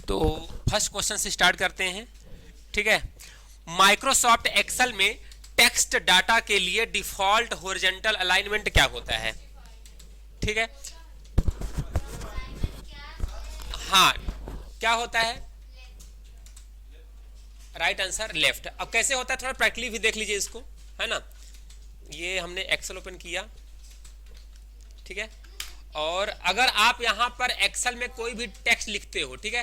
तो first question से start करते हैं। ठीक है, माइक्रोसॉफ्ट एक्सेल में टेक्स्ट डाटा के लिए डिफॉल्ट हॉरिजॉन्टल अलाइनमेंट क्या होता है? ठीक है, हाँ क्या होता है? Right answer left. अब कैसे होता है थोड़ा प्रैक्टिकली भी देख लीजिए इसको, है ना। ये हमने एक्सेल ओपन किया, ठीक है, और अगर आप यहां पर एक्सेल में कोई भी टेक्स्ट लिखते हो, ठीक है,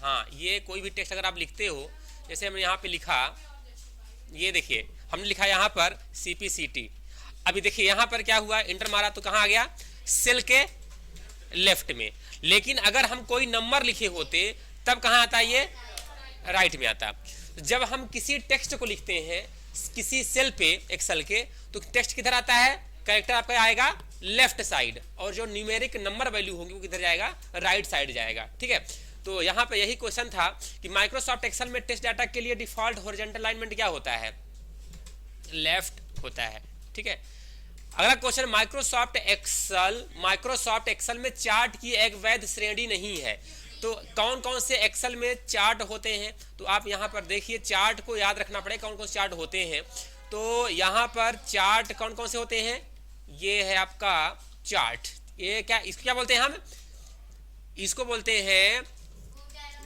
हाँ ये कोई भी टेक्स्ट अगर आप लिखते हो, जैसे हमने यहाँ पे लिखा, ये देखिए हमने लिखा यहाँ पर CPCT। अभी देखिए यहाँ पर क्या हुआ, इंटर मारा तो कहाँ आ गया? सेल के लेफ्ट में। लेकिन अगर हम कोई नंबर लिखे होते तब कहाँ आता ये? राइट में आता। जब हम किसी टेक्स्ट को लिखते हैं किसी सेल पे एक्सेल के, तो टेक्स्ट किधर आता है? कैरेक्टर आपका आएगा लेफ्ट साइड, और जो न्यूमेरिक नंबर वैल्यू होंगी वो किधर जाएगा? राइट साइड जाएगा। ठीक है, तो यहाँ पे यही क्वेश्चन था कि माइक्रोसॉफ्ट एक्सेल में टेक्स्ट डाटा के लिए डिफॉल्ट हॉरिजॉन्टल अलाइनमेंट क्या होता है? लेफ्ट होता है। ठीक है, अगला क्वेश्चन, माइक्रोसॉफ्ट एक्सेल में चार्ट की एक वैध श्रेणी नहीं है, तो कौन कौन से एक्सेल में चार्ट होते हैं? तो आप यहाँ पर देखिए, चार्ट को याद रखना पड़ेगा कौन कौन से चार्ट होते हैं। तो यहाँ पर चार्ट कौन कौन से होते हैं? ये है आपका चार्ट, ये क्या, इसको क्या बोलते हैं हम? इसको बोलते हैं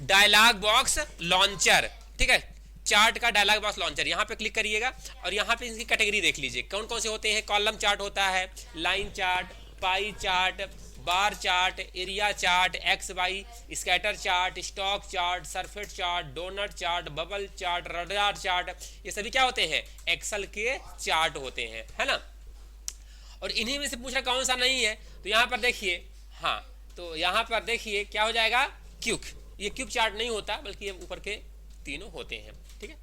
डायलॉग बॉक्स लॉन्चर। ठीक है, चार्ट का डायलॉग बॉक्स लॉन्चर, यहाँ पे क्लिक करिएगा और यहाँ पे इनकी कैटेगरी देख लीजिए कौन कौन से होते हैं। कॉलम चार्ट होता है, line chart, pie chart, bar chart, area chart, X Y, scatter chart, stock chart, surface chart, donut chart, bubble chart, radar chart, ये सभी क्या होते हैं? एक्सेल के चार्ट होते हैं, है ना। और इन्हीं में से पूछ रहा कौन सा नहीं है, तो यहाँ पर देखिए, हाँ तो यहाँ पर देखिए क्या हो जाएगा? क्यूब। ये क्यूब चार्ट नहीं होता, बल्कि ये ऊपर के तीनों होते हैं। ठीक है,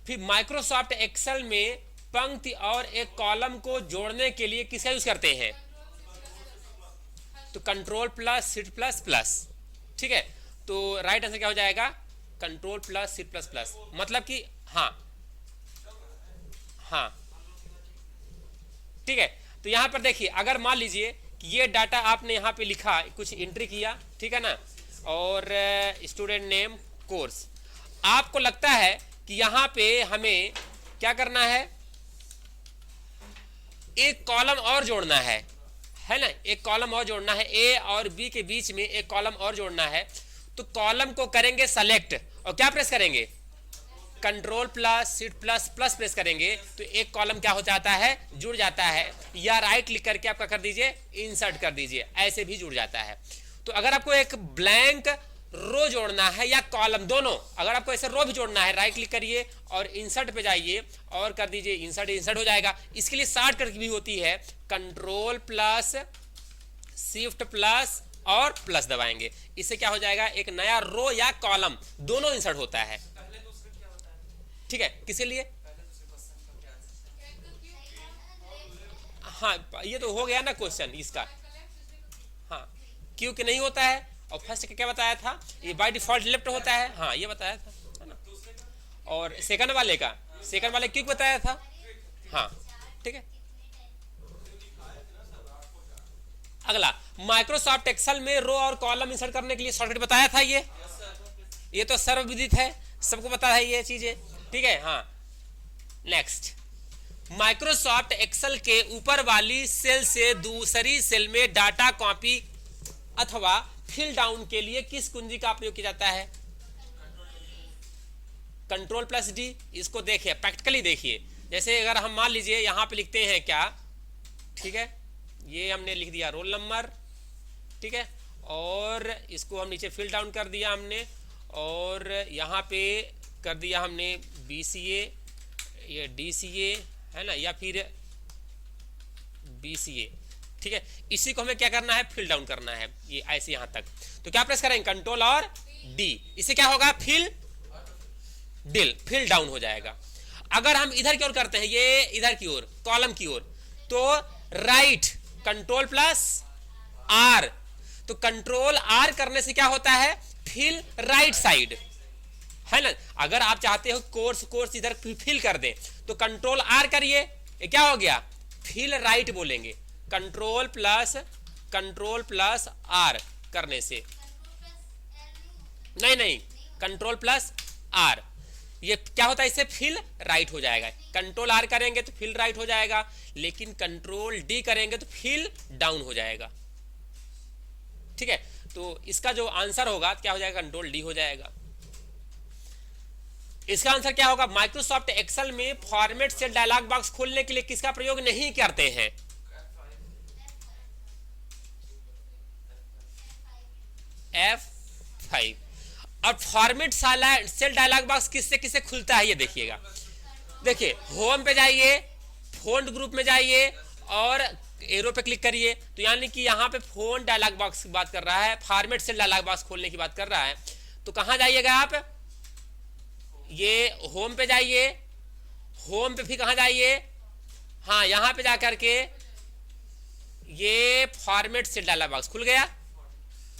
फिर माइक्रोसॉफ्ट एक्सेल में पंक्ति और एक कॉलम को जोड़ने के लिए किसका यूज करते हैं? तो control plus shift plus plus. ठीक है, तो राइट आंसर क्या हो जाएगा? Control plus shift plus plus. मतलब कि हाँ हाँ, ठीक है, तो यहां पर देखिए, अगर मान लीजिए कि ये डाटा आपने यहां पे लिखा, कुछ एंट्री किया, ठीक है ना, और स्टूडेंट नेम कोर्स, आपको लगता है कि यहां पे हमें क्या करना है? एक कॉलम और जोड़ना है ना, एक कॉलम और जोड़ना है, ए और बी के बीच में एक कॉलम और जोड़ना है। तो कॉलम को करेंगे सेलेक्ट और क्या प्रेस करेंगे? Control plus shift plus plus press करेंगे तो एक कॉलम क्या हो जाता है? जुड़ जाता है। या राइट क्लिक करके आपका कर दीजिए, इंसर्ट कर दीजिए, ऐसे भी जुड़ जाता है। तो अगर आपको एक ब्लैंक रो जोड़ना है या कॉलम, दोनों, अगर आपको ऐसे रो भी जोड़ना है, राइट क्लिक करिए और इंसर्ट पे जाइए और कर दीजिए इंसर्ट हो जाएगा। इसके लिए शॉर्टकट भी होती है, कंट्रोल प्लस शिफ्ट प्लस और प्लस दबाएंगे, इससे क्या हो जाएगा? एक नया रो या कॉलम दोनों इंसर्ट होता है। ठीक है, किसी लिए? हाँ ये तो हो गया ना क्वेश्चन इसका। हाँ, क्यों कि नहीं होता है, और फर्स्ट क्या बताया था? ये बाय डिफॉल्ट लेफ्ट होता है, हाँ ये बताया था, है ना। और सेकंड वाले क्यों बताया था? हाँ ठीक है। अगला, माइक्रोसॉफ्ट एक्सेल में रो और कॉलम इंसर्ट करने के लिए शॉर्टकट बताया था, ये तो सर्वविदित है, सबको पता है ये चीजें। ठीक है, हाँ नेक्स्ट, माइक्रोसॉफ्ट एक्सेल के ऊपर वाली सेल से दूसरी सेल में डाटा कॉपी अथवा फिल डाउन के लिए किस कुंजी का प्रयोग किया जाता है? Control plus D. इसको देखिए, प्रैक्टिकली देखिए, जैसे अगर हम मान लीजिए यहां पे लिखते हैं क्या, ठीक है, ये हमने लिख दिया रोल नंबर, ठीक है, और इसको हम नीचे फिल डाउन कर दिया हमने, और यहाँ पे कर दिया हमने BCA, ये DCA है ना, या फिर BCA। ठीक है, इसी को हमें क्या करना है? फिल डाउन करना है, ये ऐसे यहां तक। तो क्या प्रेस करेंगे? कंट्रोल और डी, इससे क्या होगा? फिल डाउन हो जाएगा। अगर हम इधर की ओर करते हैं, ये इधर की ओर, कॉलम की ओर, तो राइट कंट्रोल प्लस R, तो कंट्रोल R करने से क्या होता है? फिल राइट साइड, है ना। अगर आप चाहते हो कोर्स इधर फिल कर दें तो कंट्रोल R करिए, ये क्या हो गया? फिल राइट बोलेंगे, कंट्रोल प्लस R करने से नहीं नहीं, कंट्रोल प्लस आर, ये क्या होता है, इससे फिल राइट हो जाएगा। कंट्रोल आर करेंगे तो फिल राइट हो जाएगा, लेकिन कंट्रोल डी करेंगे तो फिल डाउन हो जाएगा। ठीक है, तो इसका जो आंसर होगा क्या हो जाएगा, कंट्रोल डी हो जाएगा। इसका आंसर क्या होगा, माइक्रोसॉफ्ट एक्सेल में फॉर्मेट सेल डायलॉग बॉक्स खोलने के लिए किसका प्रयोग नहीं करते हैं? F5। और फॉर्मेट सेल डायलॉग बॉक्स किससे किससे खुलता है ये देखिएगा। देखिए, होम पे जाइए, फोन ग्रुप में जाइए और एरो पे क्लिक करिए, तो यानी कि यहाँ पे फोन डायलॉग बॉक्स की बात कर रहा है, फॉर्मेट सेल डायलॉग बॉक्स खोलने की बात कर रहा है। तो कहाँ जाइएगा आप, ये होम पे जाइए, होम पे फिर कहाँ जाइए, हाँ यहाँ पे जाकर के ये फॉर्मेट सेल डायलॉग बॉक्स खुल गया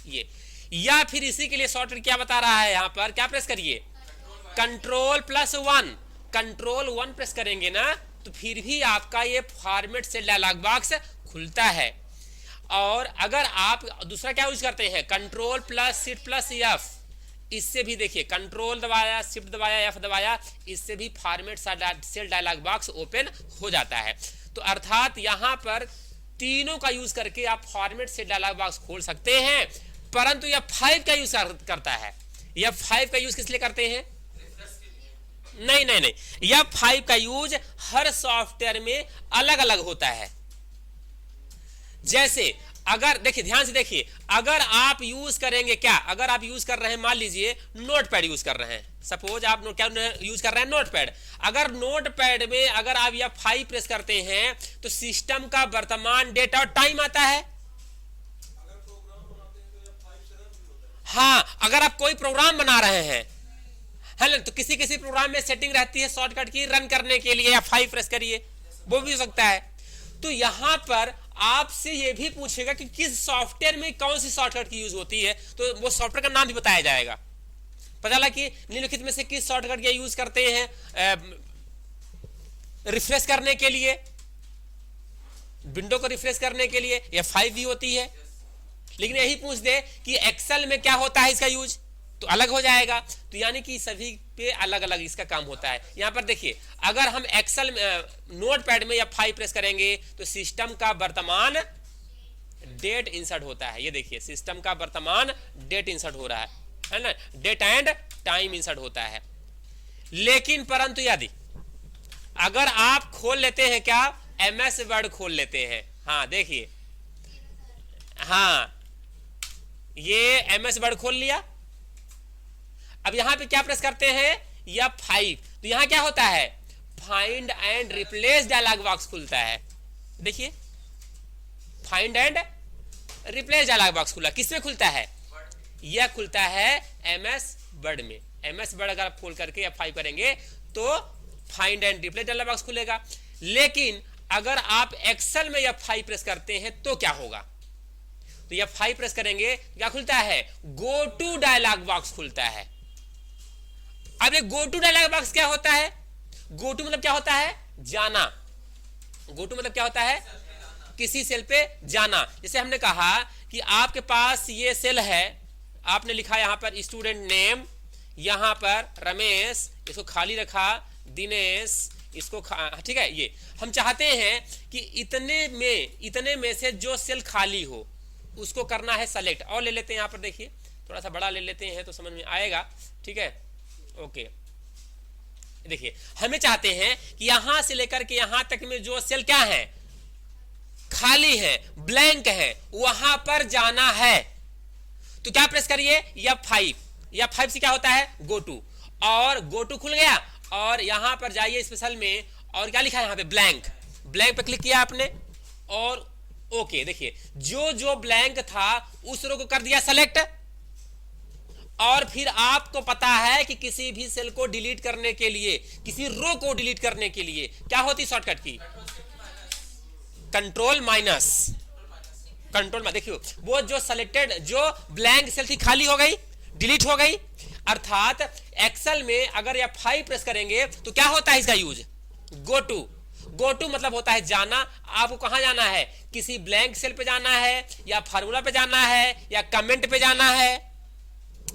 ये। या फिर इसी के लिए शॉर्टकट क्या बता रहा है, यहाँ पर क्या प्रेस करिए, कंट्रोल प्लस 1, कंट्रोल 1 प्रेस करेंगे ना तो फिर भी आपका ये फॉर्मेट सेल डायलॉग बॉक्स खुलता है। और अगर आप दूसरा क्या यूज करते हैं, control plus shift plus F, इससे भी देखिए कंट्रोल दबाया, शिफ्ट दबाया, एफ दबाया, इससे भी format cell dialog box open हो जाता है। तो अर्थात यहां पर तीनों का यूज करके आप फॉर्मेट सेल डायलॉग बॉक्स खोल सकते हैं, परंतु यह 5 का यूज करता है। यह 5 का यूज किस लिए करते हैं, नहीं नहीं नहीं, यह 5 का यूज हर सॉफ्टवेयर में अलग अलग होता है। जैसे अगर देखिए, ध्यान से देखिए, अगर आप यूज करेंगे क्या, अगर आप यूज कर रहे हैं, मान लीजिए नोटपैड यूज कर रहे हैं, सपोज आप क्या यूज कर रहे हैं, नोटपैड। अगर नोटपैड में अगर आप यह 5 प्रेस करते हैं तो सिस्टम का वर्तमान डेट और टाइम आता है। हाँ, अगर आप कोई प्रोग्राम बना रहे हैं है ना, तो किसी किसी प्रोग्राम में सेटिंग रहती है शॉर्टकट की रन करने के लिए, या 5 प्रेस करिए, वो भी हो सकता है। तो यहां पर आपसे ये भी पूछेगा कि किस सॉफ्टवेयर में कौन सी शॉर्टकट की यूज होती है, तो वो सॉफ्टवेयर का नाम भी बताया जाएगा। पता लगा कि निम्नलिखित में से किस शॉर्टकट का यूज करते हैं रिफ्रेश करने के लिए, विंडो को रिफ्रेश करने के लिए, या 5 भी होती है। लेकिन यही पूछ दे कि एक्सेल में क्या होता है इसका यूज, तो अलग हो जाएगा। तो यानी कि सभी पे अलग अलग इसका काम होता है। यहां पर देखिए, अगर हम एक्सेल नोटपैड में या 5 प्रेस करेंगे तो सिस्टम का वर्तमान डेट इंसर्ट होता है। ये देखिए, सिस्टम का वर्तमान डेट इंसर्ट हो रहा है ना, डेट एंड टाइम इंसर्ट होता है। लेकिन परंतु यदि अगर आप खोल लेते हैं क्या, MS वर्ड खोल लेते हैं, हाँ देखिए, हाँ ये MS वर्ड खोल लिया। अब यहां पे क्या प्रेस करते हैं, या 5, तो यहां क्या होता है, find and replace dialog box खुलता है। देखिए, find and replace dialog box खुला, किसमें खुलता है, यह खुलता है MS वर्ड में। MS वर्ड अगर आप खोल करके या 5 करेंगे तो find and replace dialog box खुलेगा। लेकिन अगर आप एक्सेल में या 5 प्रेस करते हैं तो क्या होगा, तो या 5 प्रेस करेंगे क्या खुलता है, गो टू डायलॉग बॉक्स खुलता है। अब ये गो टू डायलॉग बॉक्स क्या होता है, गो टू मतलब क्या होता है, जाना। गो टू मतलब क्या होता है, किसी सेल पे जाना। जैसे हमने कहा कि आपके पास ये सेल है, आपने लिखा यहां पर स्टूडेंट नेम, यहां पर रमेश, इसको खाली रखा, दिनेश इसको ठीक है। ये हम चाहते हैं कि इतने में से जो सेल खाली हो उसको करना है सेलेक्ट। और ले लेते हैं, यहां पर देखिए थोड़ा सा बड़ा ले लेते हैं तो समझ में आएगा, ठीक है। ओके, देखिए हमें चाहते हैं कि यहां से लेकर के यहां तक में जो सेल क्या है, खाली है, ब्लैंक है, वहां पर जाना है। तो क्या प्रेस करिए, या 5, या 5 से क्या होता है, गो टू, और गो टू खुल गया। और यहां पर जाइए स्पेशल में, और क्या लिखा है यहां पे, ब्लैंक। ब्लैंक पे क्लिक किया आपने और ओके। देखिए, जो जो ब्लैंक था उस रो को कर दिया सेलेक्ट। और फिर आपको पता है कि किसी भी सेल को डिलीट करने के लिए, किसी रो को डिलीट करने के लिए क्या होती शॉर्टकट की, कंट्रोल माइनस। कंट्रोल में देखियो, वो जो सेलेक्टेड, जो ब्लैंक सेल थी खाली हो गई, डिलीट हो गई। अर्थात एक्सेल में अगर या 5 प्रेस करेंगे तो क्या होता है इसका use, go to. Go to मतलब होता है जाना। आपको कहां जाना है, किसी ब्लैंक सेल पे जाना है, या फार्मूला पे जाना है, या कमेंट पे जाना है,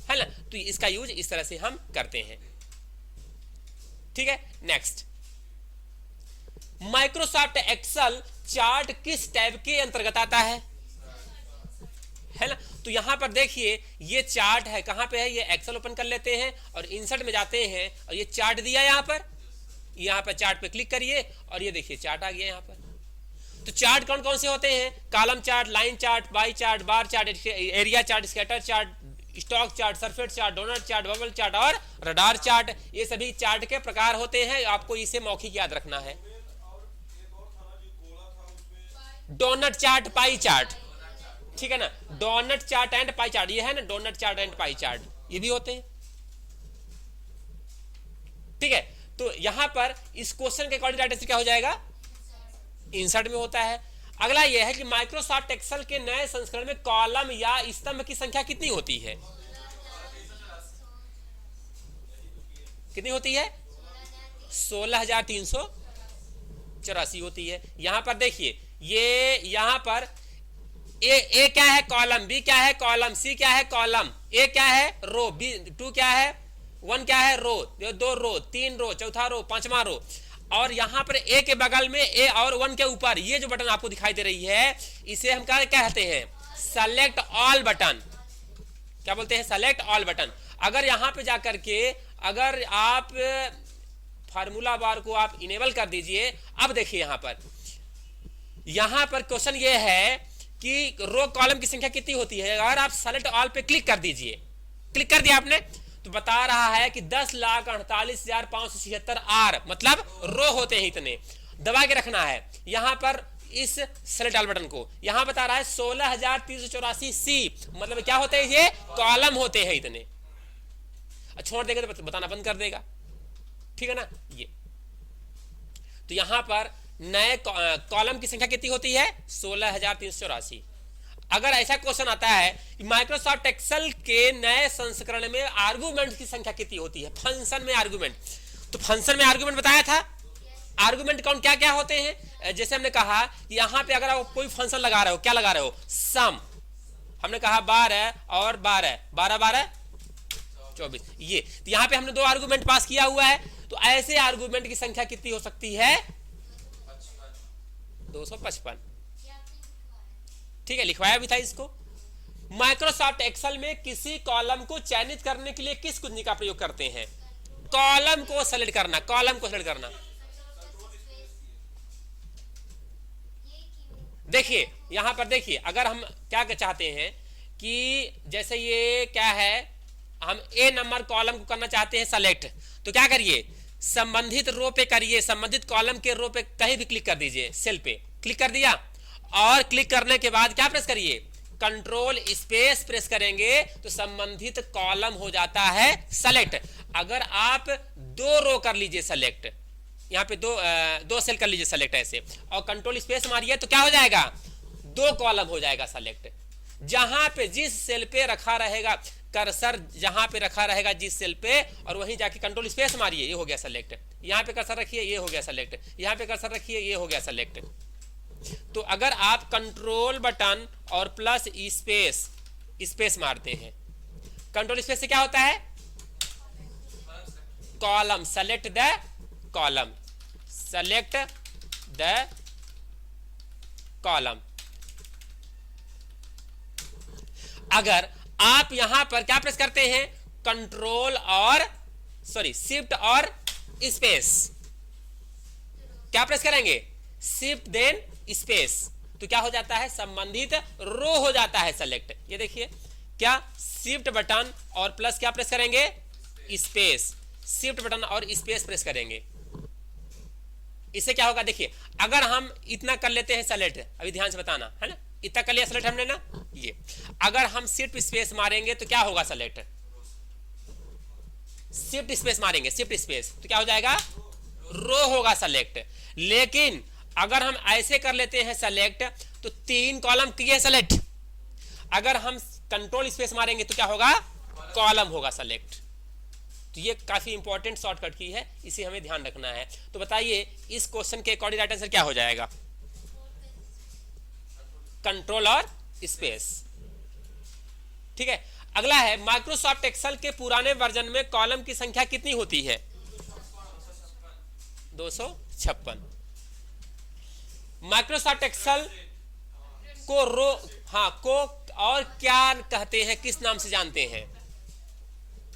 है ना। तो इसका यूज इस तरह से हम करते हैं, ठीक है। नेक्स्ट, माइक्रोसॉफ्ट एक्सेल चार्ट किस टैब के अंतर्गत आता है ना। तो यहां पर देखिए ये चार्ट है, कहां पे है, ये एक्सेल ओपन कर लेते हैं और इंसर्ट में जाते हैं और ये चार्ट दिया यहां पर चार्ट पे क्लिक करिए और ये देखिए चार्ट आ गया यहां पर। तो चार्ट कौन कौन से होते हैं, column chart, line chart, pie chart, bar chart, area chart, scatter chart, stock chart, surface chart, donut chart, bubble chart और रडार चार्ट। ये सभी चार्ट के प्रकार होते हैं, आपको इसे मौखिक याद रखना है। डोनट चार्ट, पाई चार्ट, ठीक है ना, donut chart and pie chart, ये है ना donut chart and pie chart, ये भी होते हैं, ठीक है। तो यहां पर इस क्वेश्चन के अकॉर्डिंग डाटा क्या हो जाएगा, इंसर्ट में होता है। अगला यह है कि माइक्रोसॉफ्ट एक्सेल के नए संस्करण में कॉलम या स्तंभ की संख्या कितनी होती है, कितनी होती है, 16,384 होती है। यहां पर देखिए ये यहां पर ए क्या है, कॉलम, बी क्या है, कॉलम, सी क्या है, कॉलम, ए क्या है, रो, बी 2 क्या है, 1 क्या है, रो, 2 रो, 3 रो, चौथा रो, 5वां रो। और यहां पर ए के बगल में ए और 1 के ऊपर ये जो बटन आपको दिखाई दे रही है इसे हम क्या कहते हैं, सेलेक्ट ऑल बटन। क्या बोलते हैं, सेलेक्ट ऑल बटन। अगर यहां पे जाकर के अगर आप फार्मूला बार को आप इनेबल कर दीजिए, अब देखिए यहां पर क्वेश्चन ये है कि रो कॉलम की संख्या कितनी होती है। अगर आप सेलेक्ट ऑल पे क्लिक कर दीजिए, क्लिक कर दिया आपने, तो बता रहा है कि 10,48,576 आर, मतलब रो होते हैं इतने। दबा के रखना है यहां पर इस सेलेक्ट ऑल बटन को, यहां बता रहा है 16,384 सी, मतलब क्या होते हैं, ये कॉलम होते हैं इतने। छोड़ देगा तो बताना बंद कर देगा, ठीक है ना। ये तो यहां पर नए कॉलम की संख्या कितनी होती है, 16,384। अगर ऐसा क्वेश्चन आता है कि माइक्रोसॉफ्ट एक्सेल के नए संस्करण में आर्गुमेंट की संख्या कितनी होती है, फंक्शन में आर्गुमेंट, तो फंक्शन में आर्गुमेंट बताया था। आर्गुमेंट कौन क्या क्या होते हैं, जैसे हमने कहा यहां पे अगर आप कोई फंक्शन लगा रहे हो, क्या लगा रहे हो, सम, हमने कहा 12 और 12, 12 12 24, ये तो यहां पे हमने 2 आर्गुमेंट पास किया हुआ है। तो ऐसे आर्गुमेंट की संख्या कितनी हो सकती है, 255, ठीक है, लिखवाया भी था इसको। माइक्रोसॉफ्ट एक्सेल में किसी कॉलम को चयनित करने के लिए किस कुंजी का प्रयोग करते हैं, कॉलम को सेलेक्ट करना, कॉलम को सेलेक्ट करना। देखिए यहां पर देखिए, अगर हम क्या चाहते हैं कि जैसे ये क्या है, हम ए नंबर कॉलम को करना चाहते हैं सेलेक्ट, तो क्या करिए, संबंधित रो पे करिए, संबंधित कॉलम के रो पे कहीं भी क्लिक कर दीजिए, सेल पे क्लिक कर दिया, और क्लिक करने के बाद क्या प्रेस करिए, कंट्रोल स्पेस प्रेस करेंगे तो संबंधित कॉलम हो जाता है सेलेक्ट। अगर आप 2 रो कर लीजिए सेलेक्ट, यहां पे दो सेल कर लीजिए सेलेक्ट ऐसे, और कंट्रोल स्पेस मारिए तो क्या हो जाएगा, 2 कॉलम हो जाएगा सेलेक्ट। जहां पे जिस सेल पे रखा रहेगा कर्सर, जहां पे रखा रहेगा जिस सेल पे, और वहीं जाके कंट्रोल स्पेस मारिए, ये हो गया सेलेक्ट। यहां पे कर्सर रखिए, ये हो गया सेलेक्ट। यहां पे कर्सर रखिए, ये हो गया सेलेक्ट। तो अगर आप कंट्रोल बटन और प्लस स्पेस मारते हैं, कंट्रोल स्पेस से क्या होता है, column, select the column, select the column. अगर आप यहां पर क्या प्रेस करते हैं, कंट्रोल और शिफ्ट और स्पेस, क्या प्रेस करेंगे, शिफ्ट देन स्पेस, तो क्या हो जाता है, संबंधित रो हो जाता है सेलेक्ट। ये देखिए क्या, शिफ्ट बटन और प्लस क्या प्रेस करेंगे, स्पेस, शिफ्ट बटन और स्पेस प्रेस करेंगे। इससे क्या होगा, देखिए अगर हम इतना कर लेते हैं सेलेक्ट, अभी ध्यान से बताना है ना, इतना कर लिया सेलेक्ट हमने ना, ये अगर हम शिफ्ट स्पेस मारेंगे तो क्या होगा, सेलेक्ट, शिफ्ट स्पेस मारेंगे, शिफ्ट स्पेस तो क्या हो जाएगा, रो होगा सेलेक्ट। लेकिन अगर हम ऐसे कर लेते हैं सेलेक्ट तो 3 कॉलम किए सेलेक्ट, अगर हम कंट्रोल स्पेस मारेंगे तो क्या होगा, कॉलम होगा सेलेक्ट। तो ये काफी इंपॉर्टेंट शॉर्टकट की है, इसे हमें ध्यान रखना है। तो बताइए इस क्वेश्चन के अकॉर्डिंग राइट आंसर क्या हो जाएगा, कंट्रोल और स्पेस, ठीक है। अगला है माइक्रोसॉफ्ट एक्सेल के पुराने वर्जन में कॉलम की संख्या कितनी होती है? 256। माइक्रोसॉफ्ट एक्सेल को को और क्या कहते हैं, किस नाम से जानते हैं?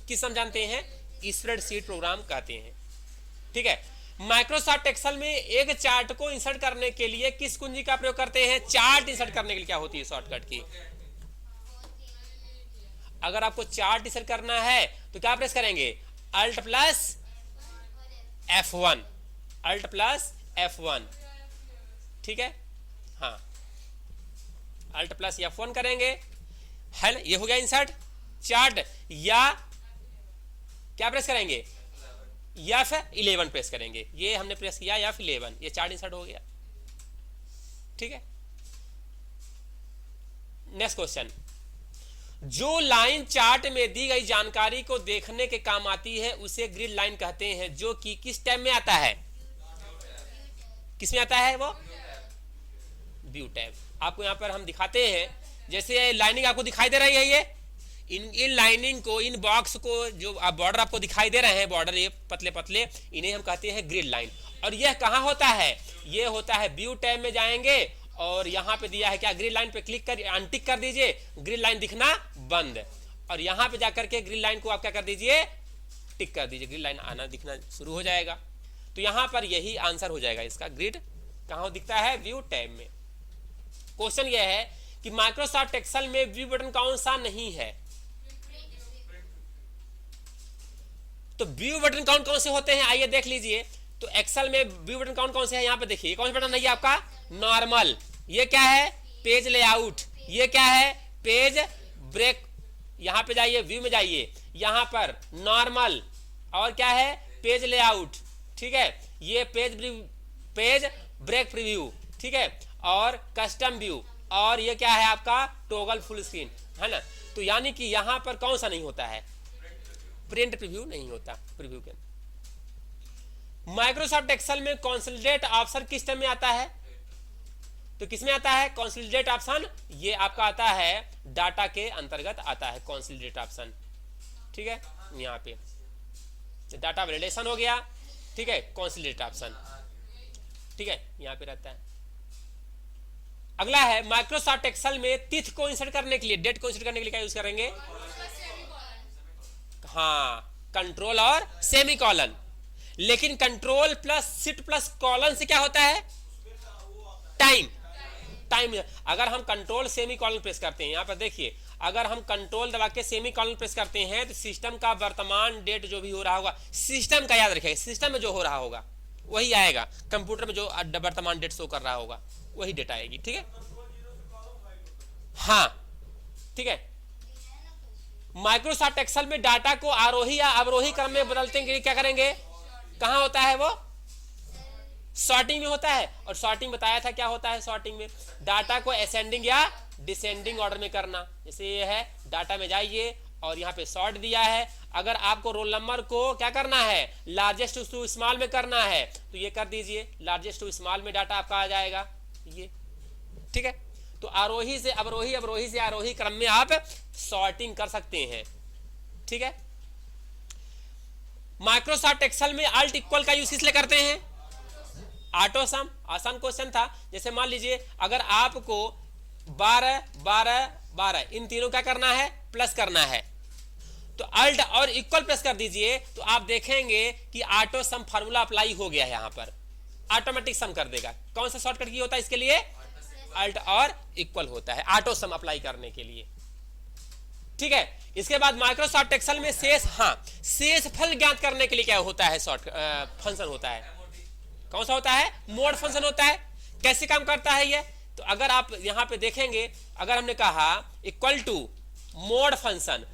किस नाम जानते हैं? स्प्रेडशीट प्रोग्राम कहते हैं। ठीक है, माइक्रोसॉफ्ट एक्सेल में एक चार्ट को इंसर्ट करने के लिए किस कुंजी का प्रयोग करते हैं? चार्ट इंसर्ट करने के लिए क्या होती है शॉर्टकट की? अगर आपको चार्ट इंसर्ट करना है तो क्या प्रेस करेंगे? Alt plus F1, alt plus F1। ठीक है, हाँ, अल्ट प्लस F1 करेंगे, है ना? ये हो गया इंसर्ट चार्ट। या क्या प्रेस करेंगे? F11 प्रेस करेंगे। ये हमने प्रेस किया F11, ये चार्ट इंसर्ट हो गया। ठीक है, नेक्स्ट क्वेश्चन। जो लाइन चार्ट में दी गई जानकारी को देखने के काम आती है उसे ग्रिड लाइन कहते हैं, जो कि किस टैब में आता है? किस में आता है वो? View tab. आपको यहां पर हम दिखाते हैं, जैसे लाइनिंग आपको दिखाई दे रही है, ये इन लाइनिंग को, इन बॉक्स को, जो बॉर्डर आपको दिखाई दे रहे हैं, बॉर्डर ये पतले पतले, इन्हें हम कहते हैं ग्रिड लाइन। और यह कहां होता है? ये होता है व्यू टैब में जाएंगे और यहां पे दिया है क्या? ग्रिड लाइन पे क्लिक कर अनटिक कर दीजिए, ग्रिड लाइन दिखना बंद। और यहां पे जाकर के ग्रिड लाइन को आप क्या कर दीजिए? टिक कर दीजिए, ग्रिड लाइन आना दिखना शुरू हो जाएगा। तो यहां पर यही आंसर हो जाएगा इसका। ग्रिड कहां दिखता है? व्यू टैब में। क्वेश्चन यह है कि माइक्रोसॉफ्ट एक्सेल में व्यू बटन कौन सा नहीं है? तो व्यू बटन कौन कौन से होते हैं आइए देख लीजिए। तो एक्सेल में व्यू बटन कौन कौन से हैं? यहां पे देखिए, कौन सा बटन नहीं है आपका? नॉर्मल। ये क्या है? Page layout. ये क्या है? Page break. यहां पे जाइए, व्यू में जाइए, यहां पर नॉर्मल और क्या है? Page layout. ठीक है, ये पेज ब्रेक प्रीव्यू। ठीक है, और कस्टम व्यू, और ये क्या है आपका? टॉगल फुल स्क्रीन, है ना? तो यानी कि यहां पर कौन सा नहीं होता है? प्रिंट प्रीव्यू नहीं होता प्रीव्यू के। माइक्रोसॉफ्ट एक्सेल में कंसोलिडेट ऑप्शन किस टाइम में आता है? तो किसमें आता है कंसोलिडेट ऑप्शन? ये आपका आता है डाटा के अंतर्गत आता है कंसोलिडेट ऑप्शन। ठीक है, यहां पे डाटा वैलिडेशन हो गया। ठीक है, कंसोलिडेट ऑप्शन, ठीक है, यहां पे रहता है। अगला है माइक्रोसॉफ्ट एक्सेल में तिथि को इंसर्ट करने के लिए, डेट को इंसर्ट करने के लिए क्या यूज करेंगे? हाँ, कंट्रोल और सेमी कॉलन। लेकिन control plus shift plus colon से क्या होता है? टाइम। अगर हम कंट्रोल सेमी कॉलन प्रेस करते हैं, यहां पर देखिए, अगर हम कंट्रोल दबा के सेमी कॉलन प्रेस करते हैं तो सिस्टम का वर्तमान डेट जो भी हो रहा होगा, सिस्टम का याद रखिएगा, सिस्टम में जो हो रहा होगा वही आएगा, कंप्यूटर में जो वर्तमान डेट शो कर रहा होगा वही डेट आएगी। ठीक है, हाँ, ठीक है। माइक्रोसॉफ्ट एक्सेल में डाटा को आरोही या अवरोही क्रम में बदलते हैं, क्या करेंगे? कहां होता है वो? सॉर्टिंग में होता है। और सॉर्टिंग बताया था क्या होता है सॉर्टिंग में? डाटा को असेंडिंग या डिसेंडिंग ऑर्डर में करना। जैसे ये है, डाटा में जाइए और यहाँ पे सॉर्ट दिया है। अगर आपको रोल नंबर को क्या करना है? लार्जेस्ट टू स्मॉल में करना है तो ये कर दीजिए, लार्जेस्ट टू स्मॉल में डाटा आपका आ जाएगा ये। ठीक है, तो आरोही से अवरोही, अवरोही से आरोही क्रम में आप सॉर्टिंग कर सकते हैं। ठीक है, माइक्रोसॉफ्ट एक्सेल में अल्ट इक्वल का यूज किस लिए करते हैं? ऑटो सम। आसान क्वेश्चन था। जैसे मान लीजिए अगर आपको 12 12 12 इन तीनों क्या करना है? प्लस करना है, तो अल्ट और इक्वल प्रेस कर दीजिए तो आप देखेंगे कि ऑटो सम फार्मूला अप्लाई हो गया है, यहां पर ऑटोमेटिक सम कर देगा। कौन सा शॉर्टकट की होता है इसके लिए? अल्ट और इक्वल होता है ऑटो सम अप्लाई करने के लिए। ठीक है, इसके बाद माइक्रोसॉफ्ट एक्सेल में शेष, हाँ, शेष फल ज्ञात करने के लिए क्या होता है? फंक्शन होता है। कौन सा होता है? मोड फंक्शन होता है। कैसे काम करता है ये? तो अगर आप यहां पे देखेंगे, अगर हमने कहा इक्वल टू मोड फंक्शन,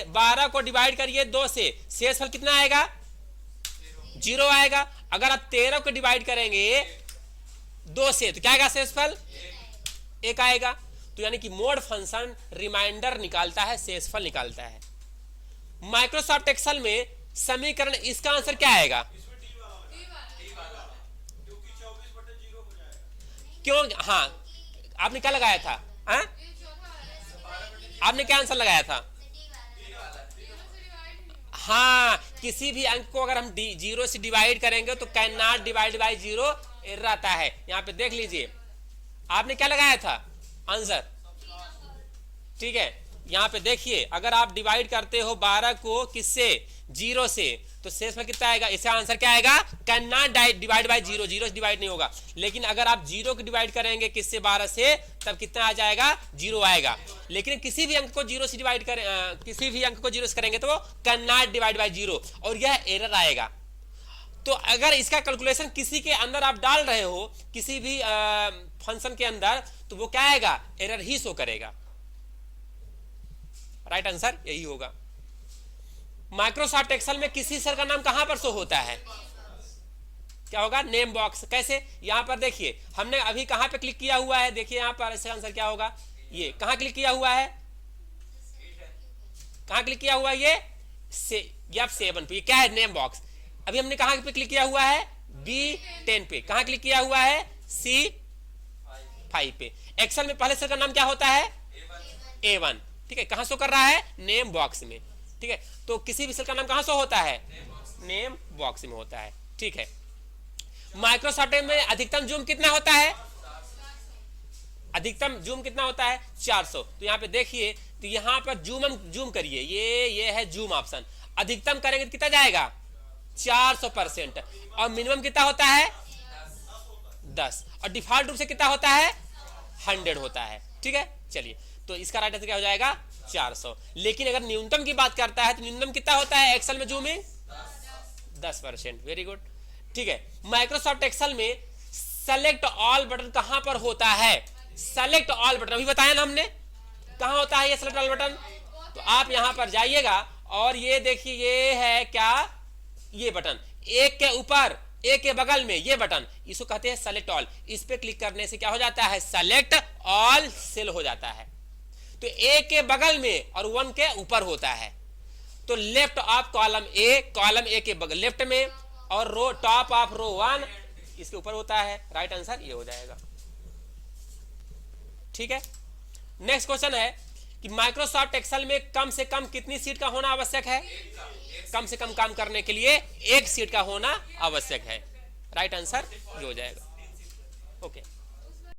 12 को डिवाइड करिए 2 से, शेषफल कितना आएगा? 0 आएगा। अगर आप 13 को डिवाइड करेंगे 2 से तो क्या आएगा? शेषफल 1 आएगा। तो यानी कि मोड फंक्शन रिमाइंडर निकालता है, शेषफल निकालता है। माइक्रोसॉफ्ट एक्सेल में समीकरण, इसका आंसर क्या आएगा? क्यों? हाँ, आपने क्या लगाया था? हाँ? आपने क्या आंसर लगाया था? हाँ, किसी भी अंक को अगर हम जीरो से डिवाइड करेंगे तो can not divide by zero error आता है। यहां पे देख लीजिए, आपने क्या लगाया था आंसर, ठीक है। यहां पे देखिए, अगर आप डिवाइड करते हो 12 को किससे, जीरो से, तो शेष में कितना आएगा, इसका आंसर क्या आएगा, can not divide by zero, zero से डिवाइड नहीं होगा। लेकिन अगर आप जीरो को डिवाइड करेंगे किससे, 12 से, तब कितना आ जाएगा, जीरो आएगा। लेकिन किसी भी अंक को जीरो से डिवाइड करें, किसी भी अंक को जीरो से करेंगे तो वो can not divide by zero, और यह एरर आएगा। तो अगर इसका कैलकुलेशन किसी के अंदर आप डाल रहे हो, किसी भी फंक्शन के अंदर, तो वो क्या आएगा, एरर ही शो करेगा। राइट आंसर यही होगा। माइक्रोसॉफ्ट एक्सेल में किसी सेल का नाम कहां पर शो होता है, क्या होगा, नेम बॉक्स। कैसे, यहां पर देखिए, हमने अभी कहां पे क्लिक किया हुआ है, देखिए यहां पर इसका आंसर क्या होगा, ये कहां क्लिक किया हुआ है, कहां क्लिक किया हुआ है, ये 7 पे, क्या है, नेम बॉक्स। अभी हमने कहां पे क्लिक किया हुआ है, B10 पे, कहां क्लिक किया हुआ है, C5 पे। एक्सेल में पहले सेल का नाम क्या होता है, A1, ठीक है, कहां शो कर रहा है, नेम बॉक्स में, ठीक है। तो किसी भी सेल का नाम कहां शो होता है, नेम बॉक्स में होता है, ठीक है। माइक्रोसॉफ्ट में अधिकतम जूम कितना होता है, अधिकतम जूम कितना होता है, 400। तो यहां पे देखिए, तो यहां पर जूम करिए, ये है जूम ऑप्शन, अधिकतम करेंगे तो कितना जाएगा, 400%, और मिनिमम कितना होता है, 10, और डिफॉल्ट रूप से कितना होता है, 100 होता है, ठीक है। चलिए, तो इसका राइट आंसर क्या हो जाएगा, 400। लेकिन अगर न्यूनतम की बात करता है तो न्यूनतम कितना होता है एक्सेल में जूमिंग, 10%। वेरी गुड, ठीक है। माइक्रोसॉफ्ट एक्सेल में सेलेक्ट ऑल बटन कहां पर होता है, सेलेक्ट ऑल बटन अभी बताया ना हमने, कहां होता है ये सेलेक्ट ऑल बटन। तो आप यहां पर जाइएगा और ये देखिए, ये है क्या, ये बटन, एक के ऊपर, एक के बगल में ये बटन, इसको कहते हैं सेलेक्ट ऑल। इस पे क्लिक करने से क्या हो जाता है, सेलेक्ट ऑल सेल हो जाता है। तो एक के बगल में और 1 के ऊपर होता है। तो लेफ्ट ऑफ कॉलम ए के बगल लेफ्ट में, और रो टॉप ऑफ रो 1 इसके ऊपर होता है। राइट आंसर ये हो जाएगा, ठीक है। नेक्स्ट क्वेश्चन है कि माइक्रोसॉफ्ट एक्सेल में कम से कम कितनी सीट का होना आवश्यक है, कम से कम काम करने के लिए 1 सीट का होना आवश्यक है। राइट आंसर ये हो जाएगा, ओके।